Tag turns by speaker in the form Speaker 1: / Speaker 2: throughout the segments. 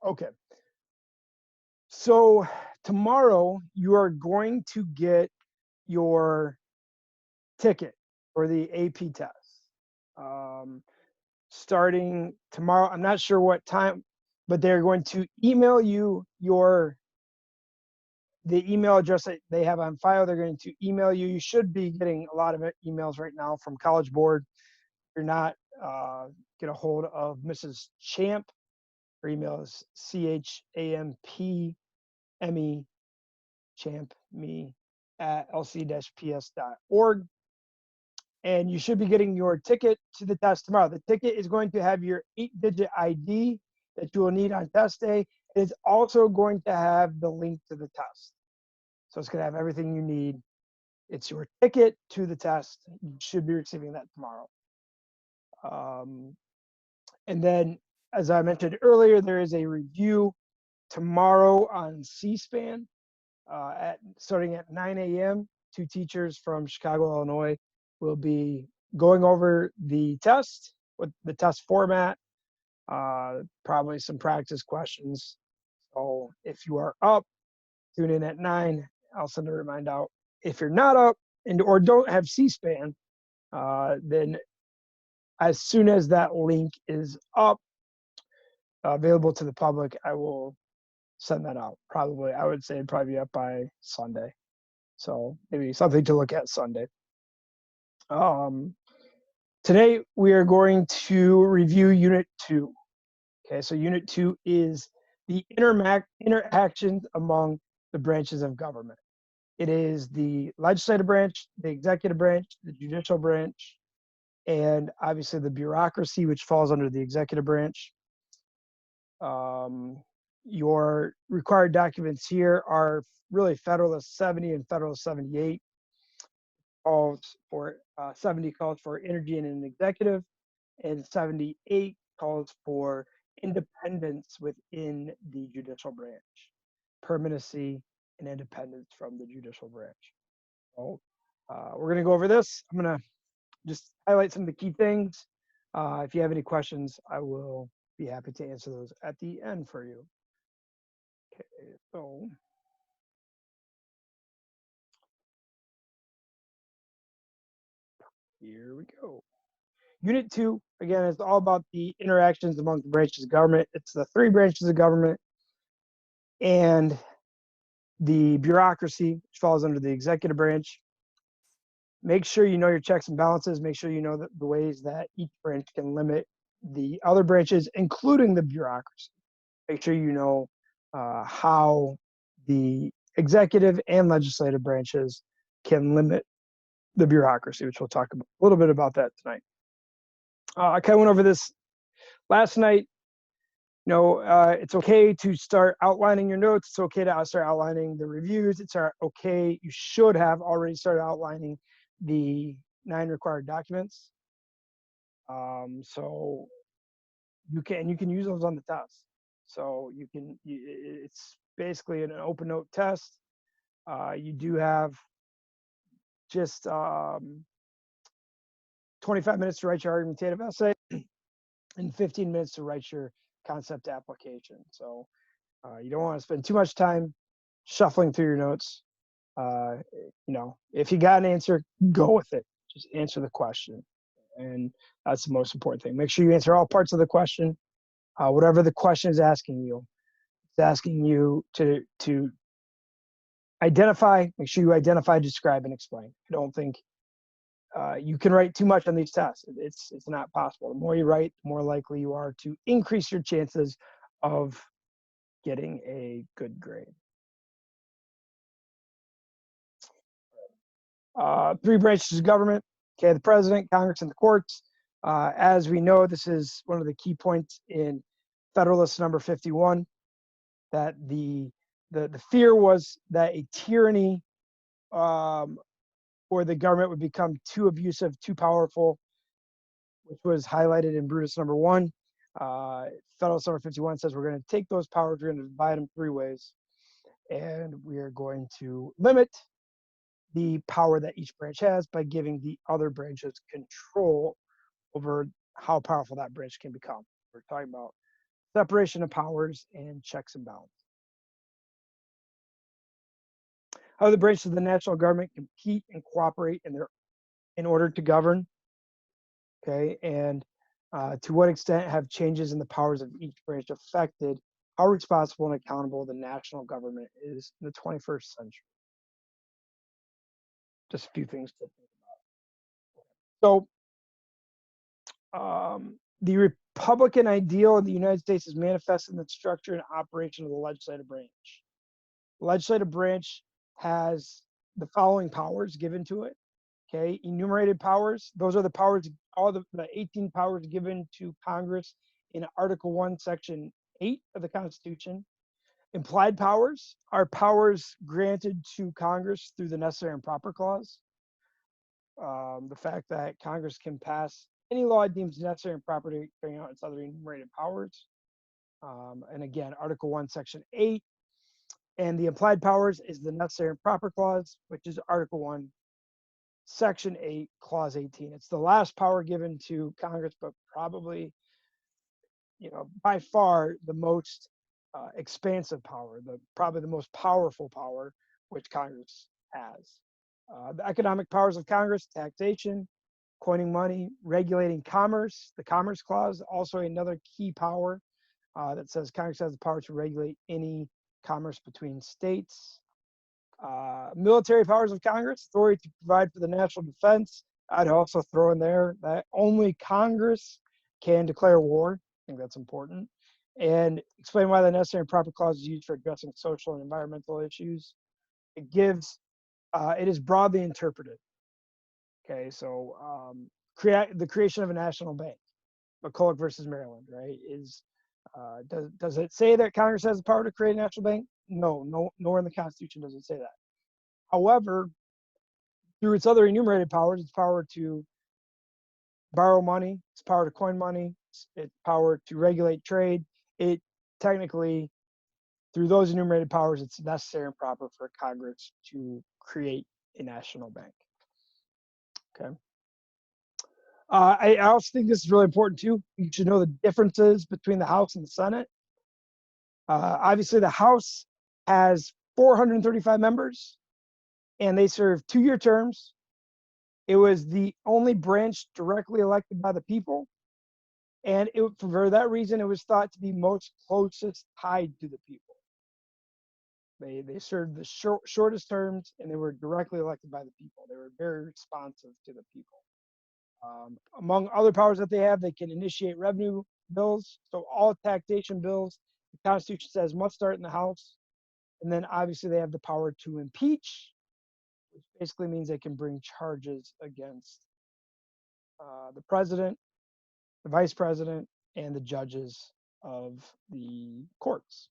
Speaker 1: Okay. So tomorrow you are going to get your ticket for the AP test. Um, Starting tomorrow, I'm not sure what time, but they're going to email you the email address that they have on file. They're going to email you. You should be getting a lot of emails right now from College Board. If you're not, get a hold of Mrs. Champ. Her email is CHAMPME champ me at lc-ps.org. And you should be getting your ticket to the test tomorrow. The ticket is going to have your 8-digit ID that you will need on test day. It's also going to have the link to the test. So it's going to have everything you need. It's your ticket to the test. You should be receiving that tomorrow. Um, and then, as I mentioned earlier, there is a review tomorrow on C-SPAN starting at 9 a.m. Two teachers from Chicago, Illinois will be going over the test with the test format, probably some practice questions. So if you are up, tune in at 9. I'll send a reminder out. If you're not up and or don't have C-SPAN, then as soon as that link is up, available to the public, I will send that out. Probably, I would say it'd probably be up by Sunday. So maybe something to look at Sunday. Um, Today we are going to review Unit 2. Okay, so Unit 2 is the interactions among the branches of government. It is the legislative branch, the executive branch, the judicial branch, and obviously the bureaucracy, which falls under the executive branch. Your required documents here are really Federalist 70 and Federalist 78. Calls for 70 calls for energy and an executive, and 78 calls for independence within the judicial branch, permanency and independence from the judicial branch. So we're going to go over this. I'm going to just highlight some of the key things. If you have any questions, I will be happy to answer those at the end for you. Okay, so here we go. Unit 2, again, is all about the interactions among the branches of government. It's the 3 branches of government and the bureaucracy, which falls under the executive branch. Make sure you know your checks and balances. Make sure you know the ways that each branch can limit the other branches, including the bureaucracy. Make sure you know how the executive and legislative branches can limit the bureaucracy, which we'll talk a little bit about that tonight. I kind of went over this last night. It's okay to start outlining your notes. It's okay to start outlining the reviews. It's okay. You should have already started outlining the 9 required documents. So you can use those on the test. So it's basically an open note test. You do have just 25 minutes to write your argumentative essay and 15 minutes to write your concept application. So you don't want to spend too much time shuffling through your notes. If you got an answer, go with it. Just answer the question. And that's the most important thing. Make sure you answer all parts of the question. Whatever the question is asking you, it's asking you to identify, make sure you identify, describe, and explain. I don't think you can write too much on these tests. It's not possible. The more you write, the more likely you are to increase your chances of getting a good grade. 3 branches of government, okay, the president, Congress, and the courts. As we know, this is one of the key points in Federalist number 51, that the fear was that a tyranny or the government would become too abusive, too powerful, which was highlighted in Brutus number 1. Federalist number 51 says we're going to take those powers, we're going to divide them 3 ways, and we are going to limit the power that each branch has by giving the other branches control over how powerful that branch can become. We're talking about separation of powers, and checks and balances. How the branches of the national government compete and cooperate in order to govern. Okay, and to what extent have changes in the powers of each branch affected how responsible and accountable the national government is in the 21st century? Just a few things to think about. So, the Republican ideal in the United States is manifested in the structure and operation of the legislative branch. The legislative branch has the following powers given to it. Okay, enumerated powers, those are the powers, all the 18 powers given to Congress in Article 1, Section 8 of the Constitution. Implied powers are powers granted to Congress through the necessary and proper clause. The fact that Congress can pass any law it deems necessary and proper to carry out its other enumerated powers. And again, Article 1, Section 8. And the implied powers is the necessary and proper clause, which is Article 1, Section 8, Clause 18. It's the last power given to Congress, but probably, by far the most expansive power, probably the most powerful power which Congress has. The economic powers of Congress: taxation, coining money, regulating commerce. The Commerce Clause, also another key power that says Congress has the power to regulate any commerce between states. Military powers of Congress: authority to provide for the national defense. I'd also throw in there that only Congress can declare war. I think that's important. And explain why the necessary and proper clause is used for addressing social and environmental issues. It is broadly interpreted. Okay, so the creation of a national bank, McCulloch versus Maryland, right? Does it say that Congress has the power to create a national bank? No, nor in the Constitution does it say that. However, through its other enumerated powers, its power to borrow money, its power to coin money, its power to regulate trade, it technically, through those enumerated powers, it's necessary and proper for Congress to create a national bank. Okay. I also think this is really important too. You should know the differences between the House and the Senate. Obviously, the House has 435 members, and they serve 2-year terms. It was the only branch directly elected by the people, and for that reason, it was thought to be most closest tied to the people. They served the shortest terms, and they were directly elected by the people. They were very responsive to the people. Among other powers that they have, they can initiate revenue bills. So all taxation bills, the Constitution says, must start in the House. And then obviously they have the power to impeach, which basically means they can bring charges against the president, the vice president, and the judges of the courts.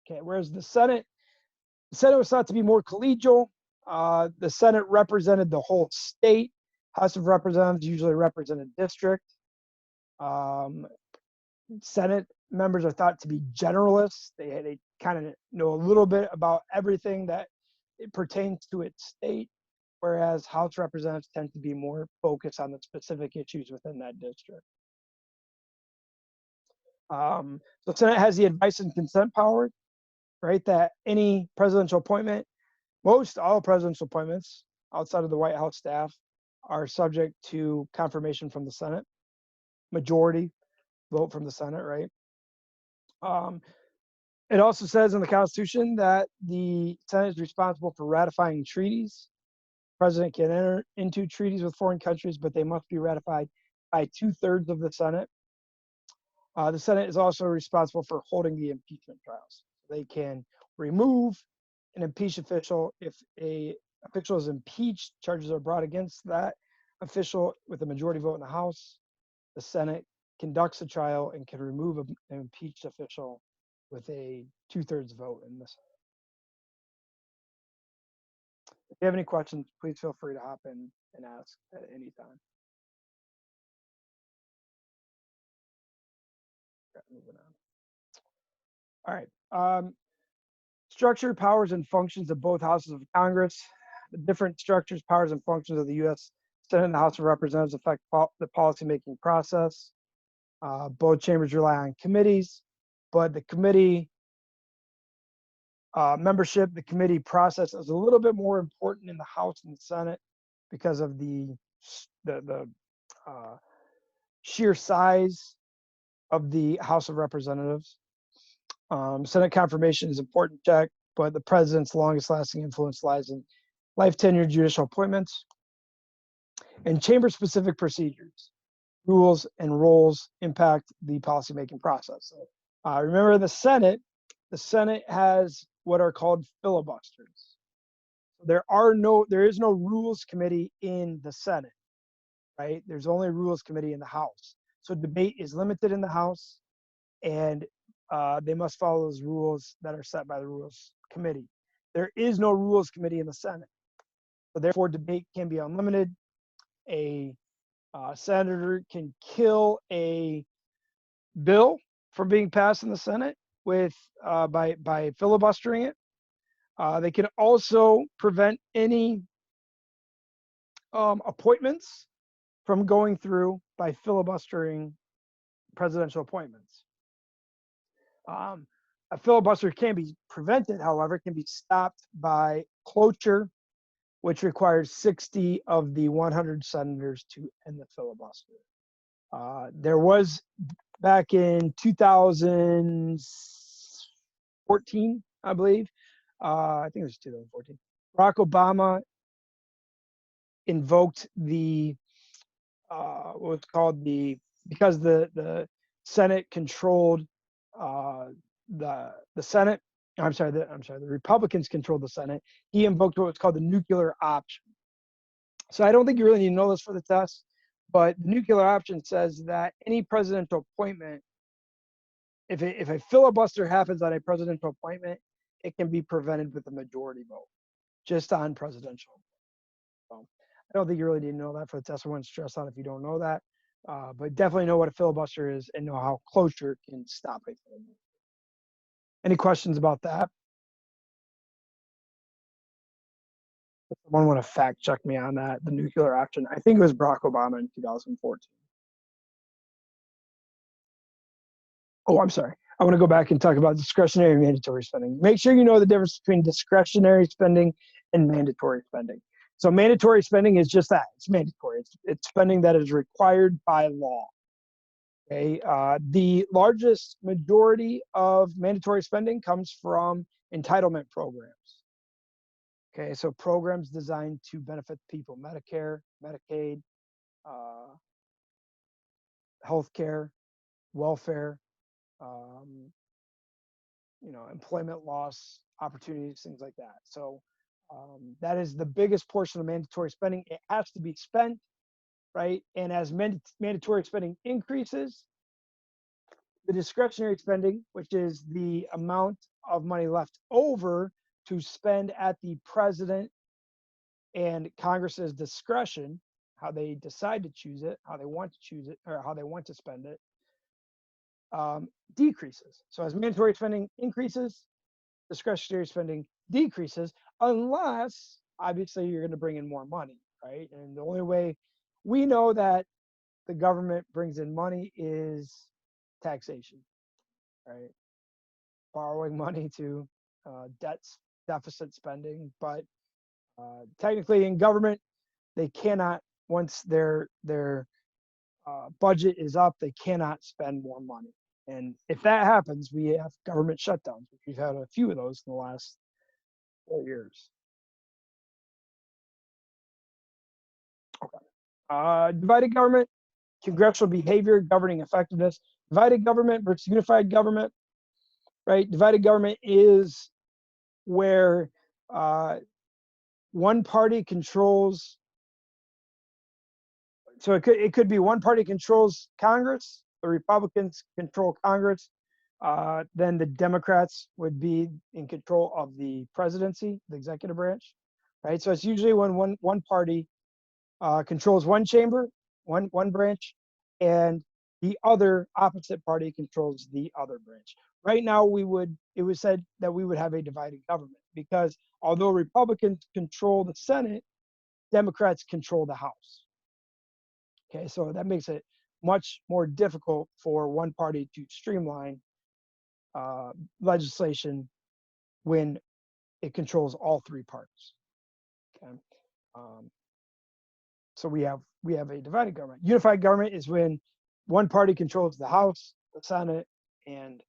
Speaker 1: Okay, whereas the Senate was thought to be more collegial. The Senate represented the whole state. House of Representatives usually represent a district. Senate members are thought to be generalists. They kind of know a little bit about everything that it pertains to its state, whereas House representatives tend to be more focused on the specific issues within that district. The Senate has the advice and consent power, right? That any presidential appointment, all presidential appointments outside of the White House staff, are subject to confirmation from the Senate. Majority vote from the Senate, right? It also says in the Constitution that the Senate is responsible for ratifying treaties. The president can enter into treaties with foreign countries, but they must be ratified by 2/3 of the Senate. The Senate is also responsible for holding the impeachment trials. They can remove an impeached official if a official is impeached, charges are brought against that official with a majority vote in the House. The Senate conducts a trial and can remove an impeached official with a 2/3 vote in the Senate. If you have any questions, please feel free to hop in and ask at any time. Okay, moving on. All right. Structure, powers, and functions of both houses of Congress. The different structures, powers, and functions of the U.S. Senate and the House of Representatives affect the policymaking process. Both chambers rely on committees, but the committee membership, the committee process is a little bit more important in the House and the Senate because of the uh, sheer size of the House of Representatives. Senate confirmation is important check, but the president's longest lasting influence lies in life tenure judicial appointments and chamber specific procedures, rules, and roles impact the policymaking process. So, remember the Senate has what are called filibusters. There is no rules committee in the Senate, right? There's only a rules committee in the House. So debate is limited in the House, and they must follow those rules that are set by the rules committee. There is no rules committee in the Senate. So therefore, debate can be unlimited. A senator can kill a bill from being passed in the Senate with by filibustering it. They can also prevent any appointments from going through by filibustering presidential appointments. A filibuster can be prevented, however, can be stopped by cloture, which requires 60 of the 100 senators to end the filibuster. There was back in 2014, I believe. I think it was 2014. Barack Obama invoked the what's called because the Senate controlled the Senate. The Republicans controlled the Senate. He invoked what was called the nuclear option. So I don't think you really need to know this for the test, but the nuclear option says that any presidential appointment, if a filibuster happens on a presidential appointment, it can be prevented with a majority vote, just on presidential. So I don't think you really need to know that for the test. I wouldn't stress on if you don't know that, but definitely know what a filibuster is and know how cloture can stop a filibuster. Any questions about that? Someone want to fact check me on that, the nuclear option. I think it was Barack Obama in 2014. Oh, I'm sorry. I want to go back and talk about discretionary and mandatory spending. Make sure you know the difference between discretionary spending and mandatory spending. So mandatory spending is just that. It's mandatory. It's spending that is required by law. Okay. The largest majority of mandatory spending comes from entitlement programs. Okay. So programs designed to benefit people, Medicare, Medicaid, healthcare, welfare, employment loss opportunities, things like that. So that is the biggest portion of mandatory spending. It has to be spent, right? And as mandatory spending increases, the discretionary spending, which is the amount of money left over to spend at the president and Congress's discretion, how they decide to choose it, how they want to choose it, or how they want to spend it, decreases. So as mandatory spending increases, discretionary spending decreases, unless obviously you're going to bring in more money, right? And the only way we know that the government brings in money is taxation, right? Borrowing money to deficit spending, but technically in government, they cannot, once their budget is up, they cannot spend more money. And if that happens, we have government shutdowns, which we've had a few of those in the last 4 years. Okay. Divided government, congressional behavior, governing effectiveness. Divided government versus unified government, right? Divided government is where one party controls. So it could be one party controls Congress, the Republicans control Congress, then the Democrats would be in control of the presidency, the executive branch, right? So it's usually when one party controls one chamber, one branch, and the other opposite party controls the other branch. Right now, it was said that we would have a divided government because although Republicans control the Senate, Democrats control the House. Okay, so that makes it much more difficult for one party to streamline legislation when it controls all three parties. Okay. Um, so we have a divided government. Unified government is when one party controls the House, the Senate, and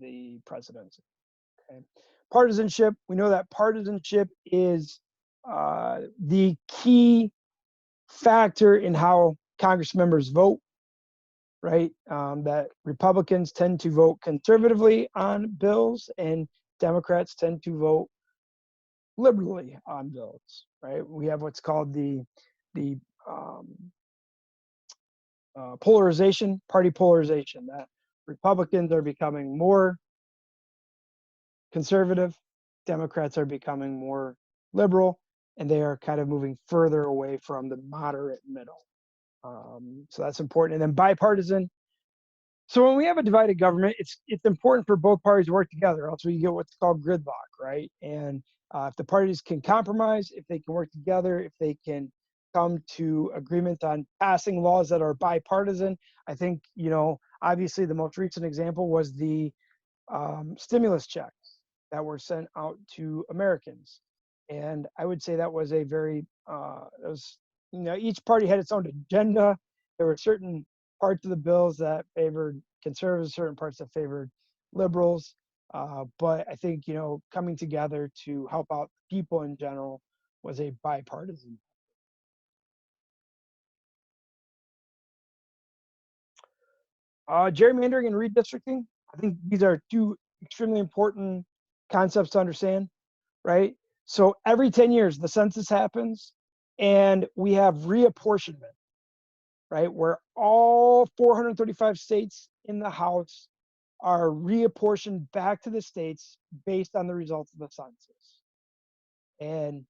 Speaker 1: the presidency. Okay. Partisanship, we know that partisanship is the key factor in how Congress members vote, right? That Republicans tend to vote conservatively on bills and Democrats tend to vote liberally on bills, right? We have what's called the um, polarization, party polarization, that Republicans are becoming more conservative, Democrats are becoming more liberal, and they are kind of moving further away from the moderate middle. So that's important. And then bipartisan. So when we have a divided government, it's important for both parties to work together, else we get what's called gridlock, right? And if the parties can compromise, if they can work together, if they can come to agreement on passing laws that are bipartisan, I think, obviously the most recent example was the stimulus checks that were sent out to Americans. And I would say that was a very, it was, each party had its own agenda. There were certain parts of the bills that favored conservatives, certain parts that favored liberals. But I think, coming together to help out people in general was a bipartisan. Gerrymandering and redistricting, I think these are two extremely important concepts to understand, right? So every 10 years, the census happens and we have reapportionment, right? Where all 435 states in the House are reapportioned back to the states based on the results of the census. And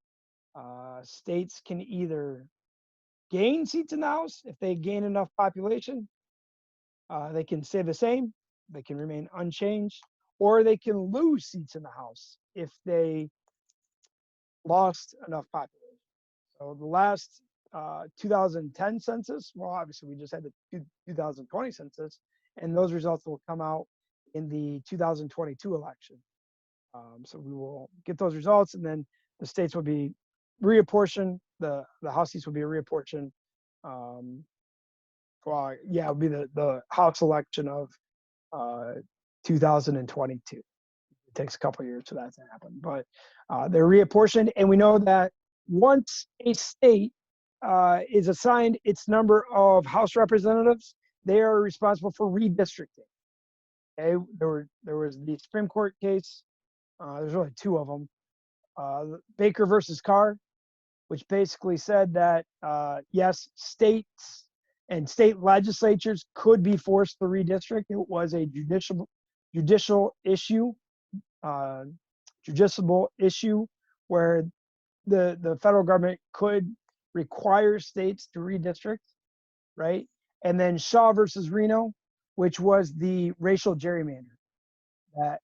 Speaker 1: states can either gain seats in the House if they gain enough population, they can stay the same, they can remain unchanged, or they can lose seats in the House if they lost enough population. So the last 2010 census, well, obviously we just had the 2020 census, and those results will come out in the 2022 election. So we will get those results, and then the states will be reapportioned. The House seats will be reapportioned. Well, yeah, it'll be the House election of 2022. It takes a couple of years for that to happen, but they're reapportioned, and we know that once a state is assigned its number of House representatives, they are responsible for redistricting. Okay, there was the Supreme Court case. There's really two of them. Baker versus Carr, which basically said that yes, states and state legislatures could be forced to redistrict. It was a judicial issue, justiciable issue, where the federal government could require states to redistrict, right? And then Shaw versus Reno, which was the racial gerrymander, that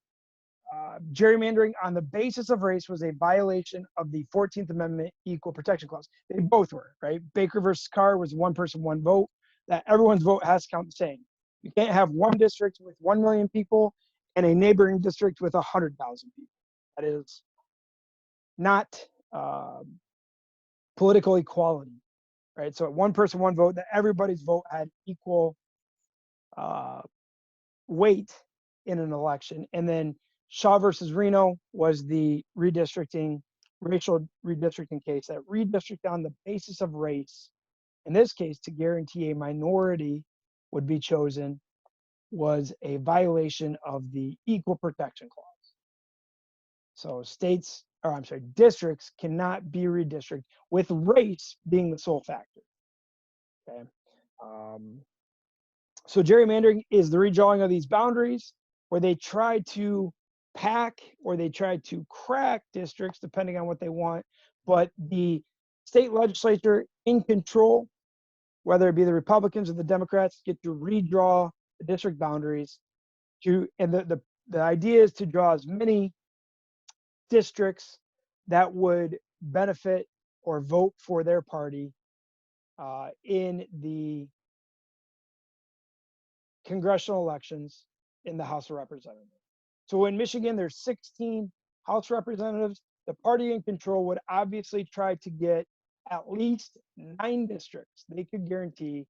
Speaker 1: gerrymandering on the basis of race was a violation of the 14th Amendment Equal Protection Clause. They both were, right? Baker versus Carr was one person, one vote, that everyone's vote has to count the same. You can't have one district with 1 million people and a neighboring district with 100,000 people. That is not political equality, right? So one person, one vote, that everybody's vote had equal weight in an election. And then Shaw versus Reno was the racial redistricting case, that redistrict on the basis of race, in this case, to guarantee a minority would be chosen, was a violation of the Equal Protection Clause. So districts cannot be redistricted with race being the sole factor. Okay. So gerrymandering is the redrawing of these boundaries where they try to pack or they try to crack districts depending on what they want, but the state legislature in control, whether it be the Republicans or the Democrats, get to redraw the district boundaries and the idea is to draw as many districts that would benefit or vote for their party in the congressional elections in the House of Representatives. So in Michigan, there's 16 House representatives. The party in control would obviously try to get at least 9 districts they could guarantee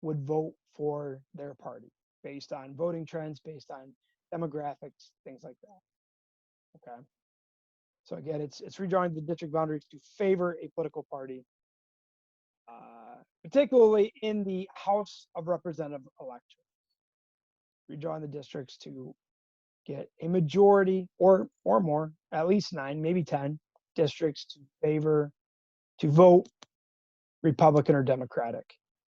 Speaker 1: would vote for their party based on voting trends, based on demographics, things like that. Okay. So again, it's redrawing the district boundaries to favor a political party, particularly in the House of Representative election. Redrawing the districts to get a majority or more, at least 9, maybe 10 districts to vote Republican or Democratic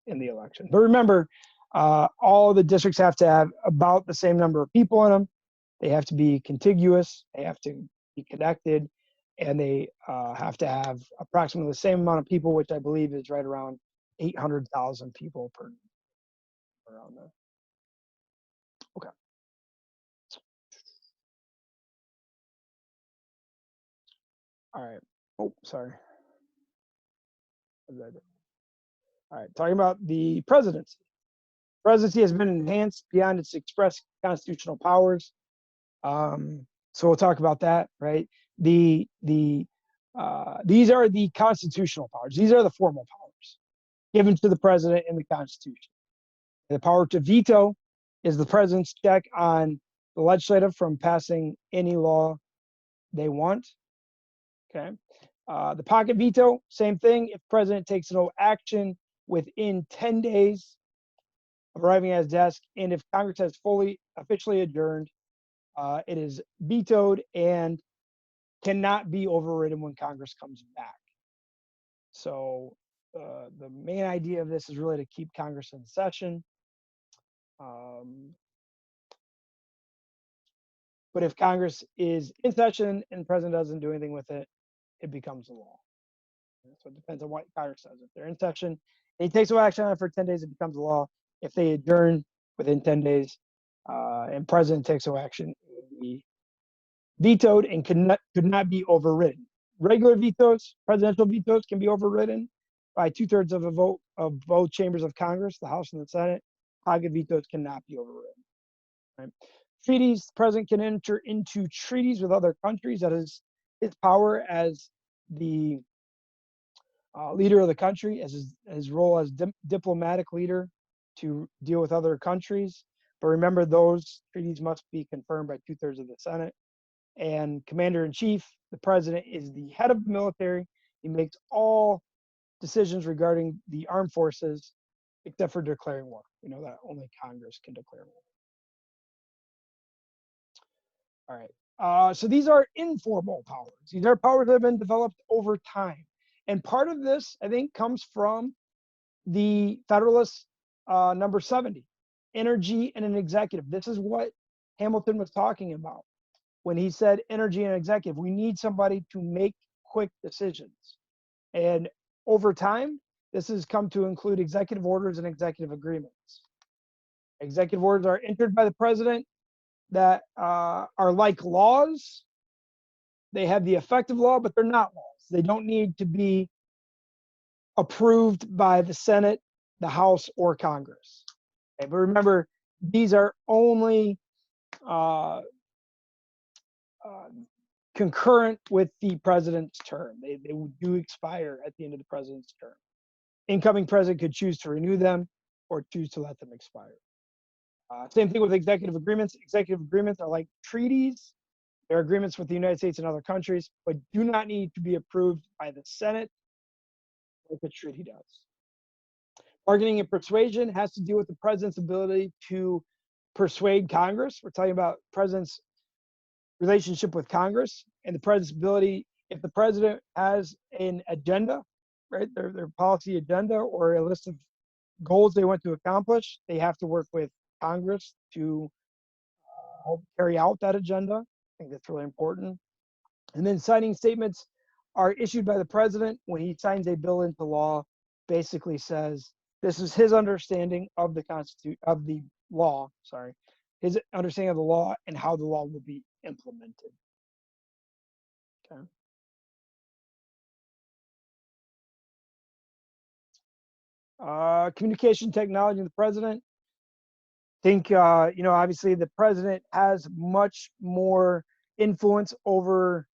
Speaker 1: in the election. But remember, all the districts have to have about the same number of people in them. They have to be contiguous. They have to be connected, and they have to have approximately the same amount of people, which I believe is right around 800,000 people per around there. Okay. All right. Oh, sorry. All right. Talking about the presidency. Presidency has been enhanced beyond its express constitutional powers. So we'll talk about that, right? These are the constitutional powers. These are the formal powers given to the president in the Constitution. The power to veto is the president's check on the legislative from passing any law they want. Okay. The pocket veto, same thing. If the president takes no action within 10 days of arriving at his desk, and if Congress has fully officially adjourned, it is vetoed and cannot be overridden when Congress comes back. So the main idea of this is really to keep Congress in session. But if Congress is in session and the president doesn't do anything with it, it becomes a law. So it depends on what Congress does. If they're in session and he takes no action on it for 10 days, it becomes a law. If they adjourn within 10 days and president takes no action, it would be vetoed and could not be overridden. Regular vetoes, presidential vetoes, can be overridden by 2/3 of a vote of both chambers of Congress, the House and the Senate. Pocket vetoes cannot be overridden. Right? Treaties, the president can enter into treaties with other countries. That is his power as the leader of the country, as his role as diplomatic leader to deal with other countries. But remember, those treaties must be confirmed by 2/3 of the Senate. And commander-in-chief, the president, is the head of the military. He makes all decisions regarding the armed forces, except for declaring war. We know that only Congress can declare war. All right. So these are informal powers. These are powers that have been developed over time. And part of this, I think, comes from the Federalist number 70, energy and an executive. This is what Hamilton was talking about when he said energy and executive. We need somebody to make quick decisions. And over time, this has come to include executive orders and executive agreements. Executive orders are entered by the president that are like laws. They have the effect of law, but they're not laws. They don't need to be approved by the Senate, the House, or Congress. Okay, but remember, these are only concurrent with the president's term. They do expire at the end of the president's term. Incoming president could choose to renew them or choose to let them expire. Same thing with executive agreements. Executive agreements are like treaties. They're agreements with the United States and other countries, but do not need to be approved by the Senate like a treaty does. Bargaining and persuasion has to do with the president's ability to persuade Congress. We're talking about president's relationship with Congress and the president's ability, if the president has an agenda, right, their policy agenda or a list of goals they want to accomplish, they have to work with Congress to help carry out that agenda. I think that's really important. And then signing statements are issued by the president when he signs a bill into law, basically says this is his understanding of the law, his understanding of the law and how the law will be implemented. Okay. Communication technology of the president. think, obviously the president has much more influence over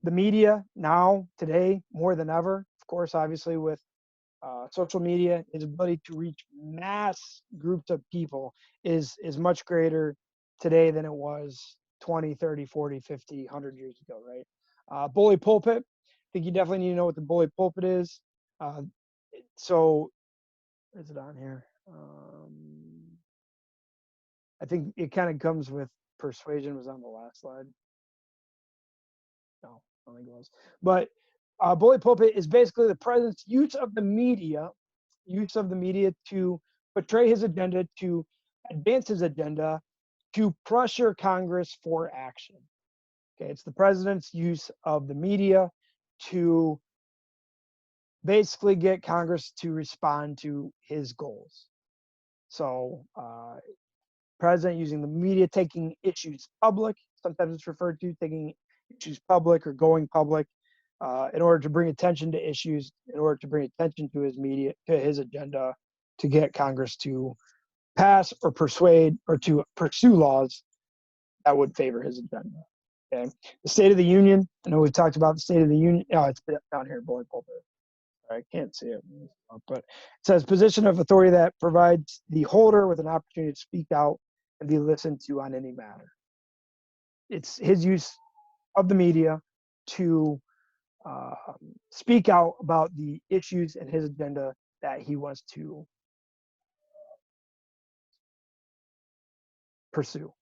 Speaker 1: the media now, today, more than ever. Of course, obviously, with social media, his ability to reach mass groups of people is much greater today than it was 20, 30, 40, 50, 100 years ago, right? Bully pulpit. I think you definitely need to know what the bully pulpit is. Uh, so, is it on here? I think it kind of comes with persuasion. Was on the last slide. No, I don't think it was. But bully pulpit is basically the president's use of the media to portray his agenda, to advance his agenda, to pressure Congress for action. Okay, it's the president's use of the media to basically get Congress to respond to his goals. So, president using the media, taking issues public. Sometimes it's referred to taking issues public or going public in order to bring attention to issues, in order to bring attention to his media, to his agenda, to get Congress to pass or persuade or to pursue laws that would favor his agenda. Okay. The State of the Union. I know we've talked about the State of the Union. Oh, it's down here, bullet pulpit. I can't see it, but it says position of authority that provides the holder with an opportunity to speak out and be listened to on any matter. It's his use of the media to speak out about the issues and his agenda that he wants to pursue.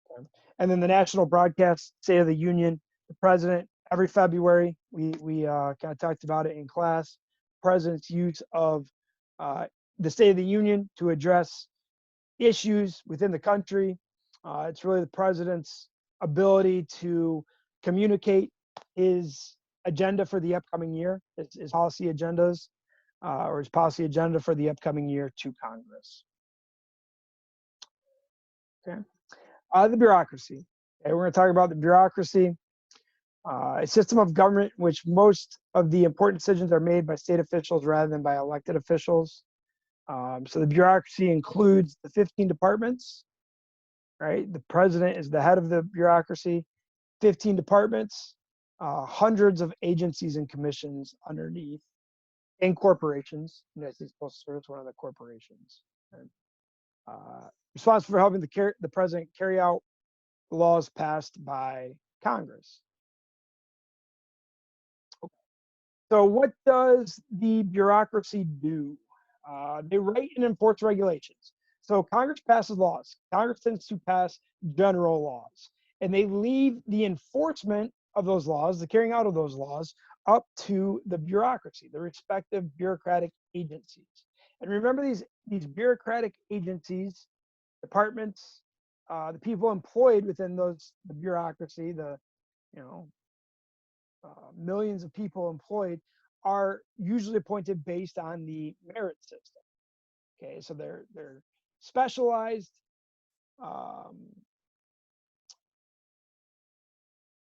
Speaker 1: Okay. And then the national broadcast, State of the Union, the president, every February, we kind of talked about it in class, president's use of the State of the Union to address issues within the country. It's really the president's ability to communicate his agenda for the upcoming year, his policy agendas, or his policy agenda for the upcoming year to Congress. Okay. The bureaucracy. Okay, we're going to talk about the bureaucracy, a system of government in which most of the important decisions are made by state officials rather than by elected officials. So the bureaucracy includes the 15 departments, right? The president is the head of the bureaucracy, 15 departments, hundreds of agencies and commissions underneath, and corporations. United States Postal Service, one of the corporations. Right? Responsible for helping the president carry out the laws passed by Congress. So what does the bureaucracy do? They write and enforce regulations. So Congress passes laws. Congress tends to pass general laws, and they leave the enforcement of those laws, the carrying out of those laws, up to the bureaucracy, the respective bureaucratic agencies. And remember these bureaucratic agencies, departments, the people employed within the bureaucracy, millions of people employed are usually appointed based on the merit system. Okay, so they're specialized.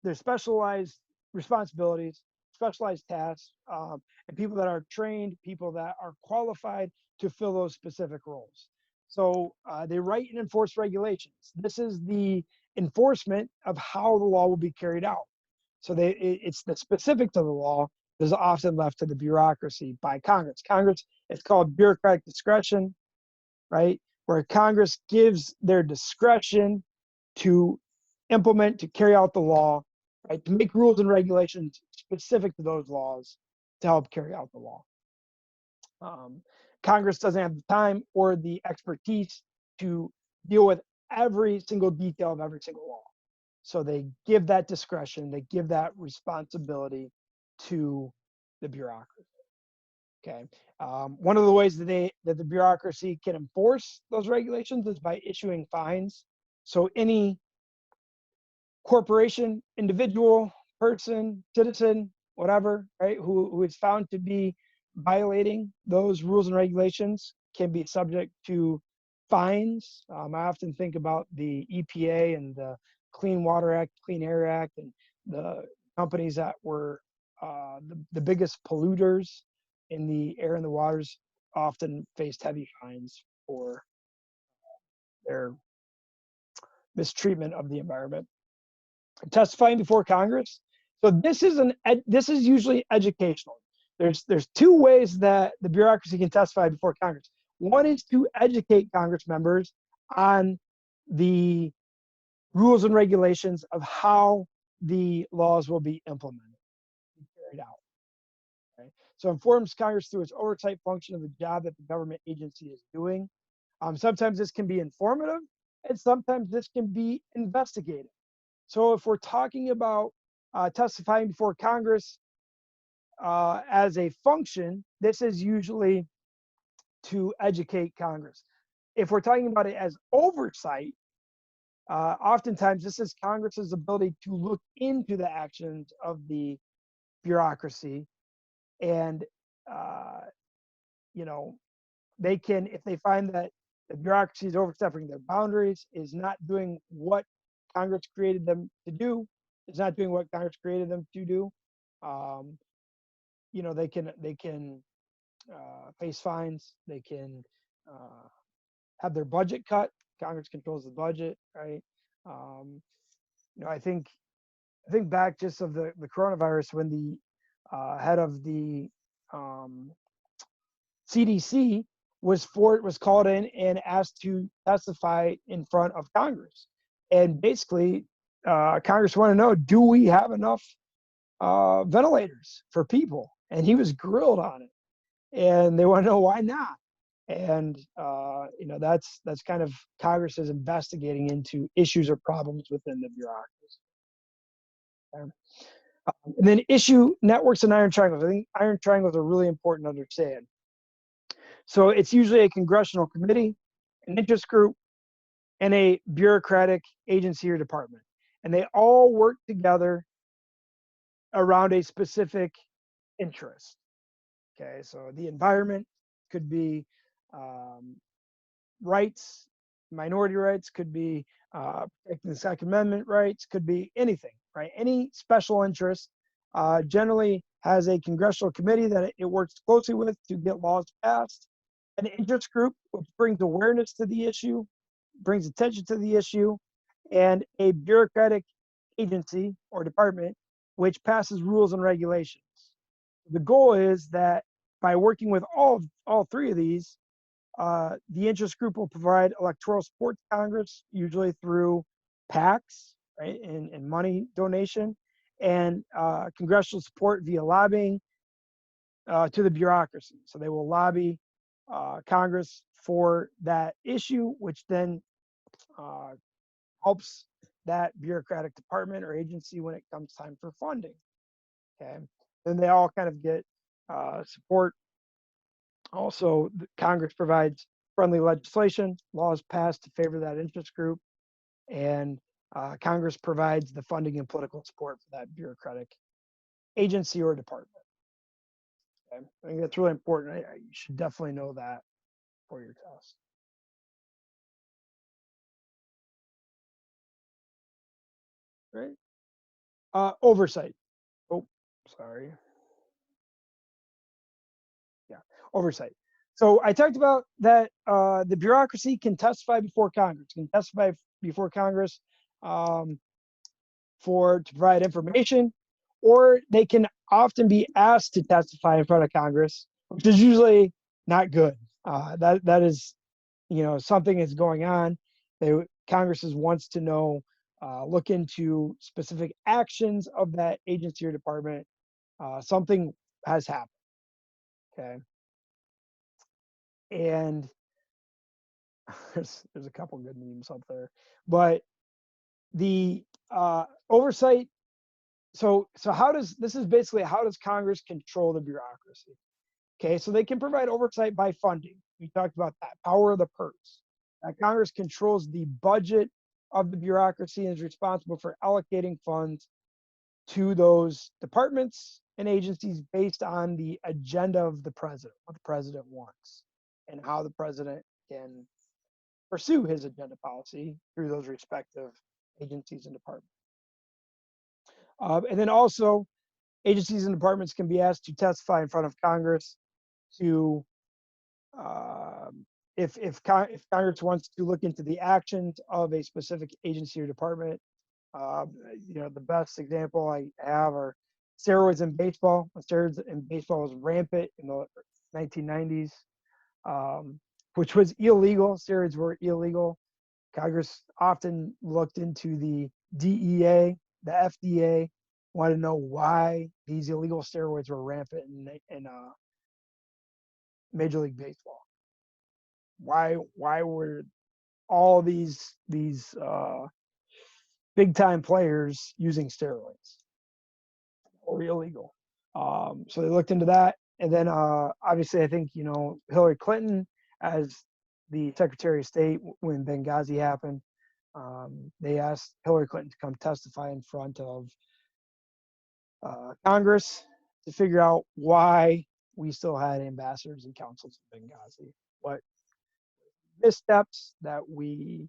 Speaker 1: They're specialized responsibilities, specialized tasks, and people that are trained, people that are qualified to fill those specific roles. So they write and enforce regulations. This is the enforcement of how the law will be carried out. So it's the specifics of the law that is often left to the bureaucracy by Congress. Congress, it's called bureaucratic discretion, right? Where Congress gives their discretion to implement, to carry out the law, right? To make rules and regulations specific to those laws to help carry out the law. Congress doesn't have the time or the expertise to deal with every single detail of every single law. So they give that discretion, they give that responsibility to the bureaucracy. Okay. One of the ways that the bureaucracy can enforce those regulations is by issuing fines. So any corporation, individual, person, citizen, whatever, right, who is found to be violating those rules and regulations can be subject to fines. I often think about the EPA and the Clean Water Act, Clean Air Act, and the companies that were the biggest polluters in the air and the waters often faced heavy fines for their mistreatment of the environment. Testifying before Congress. So this is usually educational. There's two ways that the bureaucracy can testify before Congress. One is to educate Congress members on the rules and regulations of how the laws will be implemented, carried out. Okay? So informs Congress through its oversight function of the job that the government agency is doing. Sometimes this can be informative, and sometimes this can be investigative. So if we're talking about testifying before Congress as a function, this is usually to educate Congress. If we're talking about it as oversight, oftentimes this is Congress's ability to look into the actions of the bureaucracy, and you know, they can, if they find that the bureaucracy is overstepping their boundaries, is not doing what Congress created them to do, is not doing what Congress created them to do, you know, they can face fines. They can have their budget cut. Congress controls the budget, right? You know, I think back just of the coronavirus, when the head of the CDC was called in and asked to testify in front of Congress, and basically Congress wanted to know, do we have enough ventilators for people? And he was grilled on it, and they want to know why not. And you know, that's kind of Congress is investigating into issues or problems within the bureaucracy. Okay. And then issue networks and iron triangles. I think iron triangles are really important to understand. So it's usually a congressional committee, an interest group, and a bureaucratic agency or department, and they all work together around a specific interest. Okay, so the environment could be rights, minority rights, could be protecting the Second Amendment rights, could be anything, right? Any special interest generally has a congressional committee that it works closely with to get laws passed, an interest group which brings awareness to the issue, brings attention to the issue, and a bureaucratic agency or department which passes rules and regulations. The goal is that by working with all three of these, the interest group will provide electoral support to Congress, usually through PACs, right, and money donation, and congressional support via lobbying to the bureaucracy. So they will lobby Congress for that issue, which then helps that bureaucratic department or agency when it comes time for funding. Okay, then they all kind of get support. Also, Congress provides friendly legislation, laws passed to favor that interest group, and Congress provides the funding and political support for that bureaucratic agency or department. Okay? I think that's really important. You should definitely know that for your test. Right? Oversight. Oh, sorry. Yeah, oversight. So I talked about that the bureaucracy can testify before Congress, to provide information, or they can often be asked to testify in front of Congress, which is usually not good. That is, you know, something is going on. Congress wants to know, look into specific actions of that agency or department. Something has happened. Okay. And there's a couple good memes up there, but the oversight. So this is basically how does Congress control the bureaucracy? Okay, so they can provide oversight by funding. We talked about that power of the purse. Congress controls the budget of the bureaucracy and is responsible for allocating funds to those departments and agencies based on the agenda of the president, what the president wants, and how the president can pursue his agenda policy through those respective agencies and departments. And then also, agencies and departments can be asked to testify in front of Congress to if Congress wants to look into the actions of a specific agency or department, the best example I have are steroids in baseball. Steroids in baseball was rampant in the 1990s, which was illegal. Steroids were illegal. Congress often looked into the DEA, the FDA, wanted to know why these illegal steroids were rampant in Major League Baseball. Why were all these big time players using steroids or illegal? So they looked into that, and then obviously I think Hillary Clinton as the Secretary of State when Benghazi happened, they asked Hillary Clinton to come testify in front of Congress to figure out why we still had ambassadors and consuls in Benghazi. What missteps that we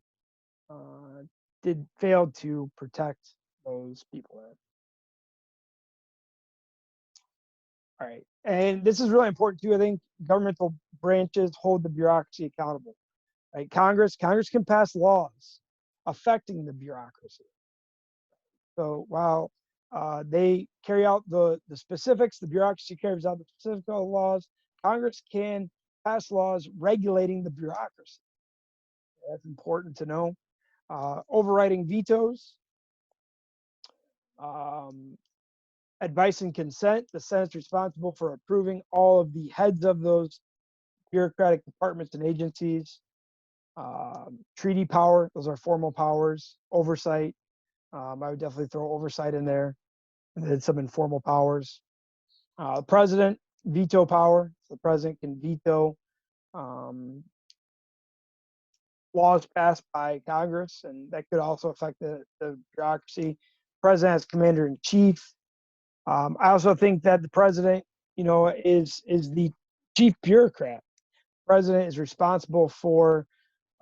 Speaker 1: failed to protect those people in. All right, and this is really important too. I think governmental branches hold the bureaucracy accountable. Right, Congress can pass laws affecting the bureaucracy. So while they carry out the specifics, the bureaucracy carries out the specifics of the laws. Congress can pass laws regulating the bureaucracy. That's important to know. Overriding vetoes, advice and consent. The Senate's responsible for approving all of the heads of those bureaucratic departments and agencies. Treaty power, those are formal powers. Oversight, I would definitely throw oversight in there. And then some informal powers. The president, veto power. The president can veto laws passed by Congress, and that could also affect the bureaucracy. President as commander in chief. I also think that the president, is the chief bureaucrat. President is responsible for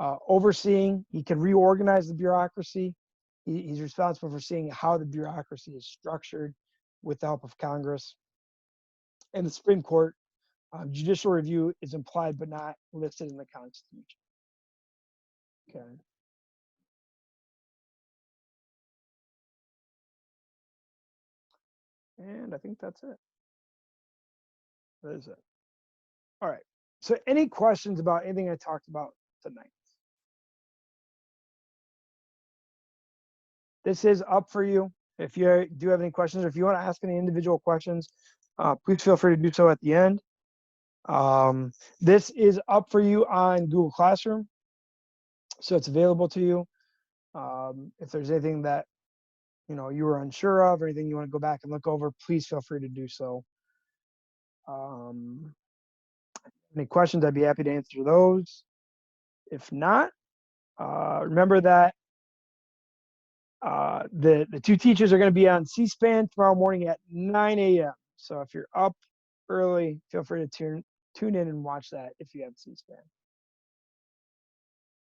Speaker 1: overseeing. He can reorganize the bureaucracy. He's responsible for seeing how the bureaucracy is structured with the help of Congress. And the Supreme Court, judicial review is implied but not listed in the Constitution. Okay. And I think that's it. That is it. All right. So any questions about anything I talked about tonight? This is up for you. If you do have any questions, or if you want to ask any individual questions, please feel free to do so at the end. This is up for you on Google Classroom, so it's available to you. If there's anything that you were unsure of, or anything you want to go back and look over, please feel free to do so. Any questions, I'd be happy to answer those. If not, remember that the two teachers are going to be on C-SPAN tomorrow morning at 9 a.m. So if you're up early, feel free to tune in and watch that if you have C-SPAN.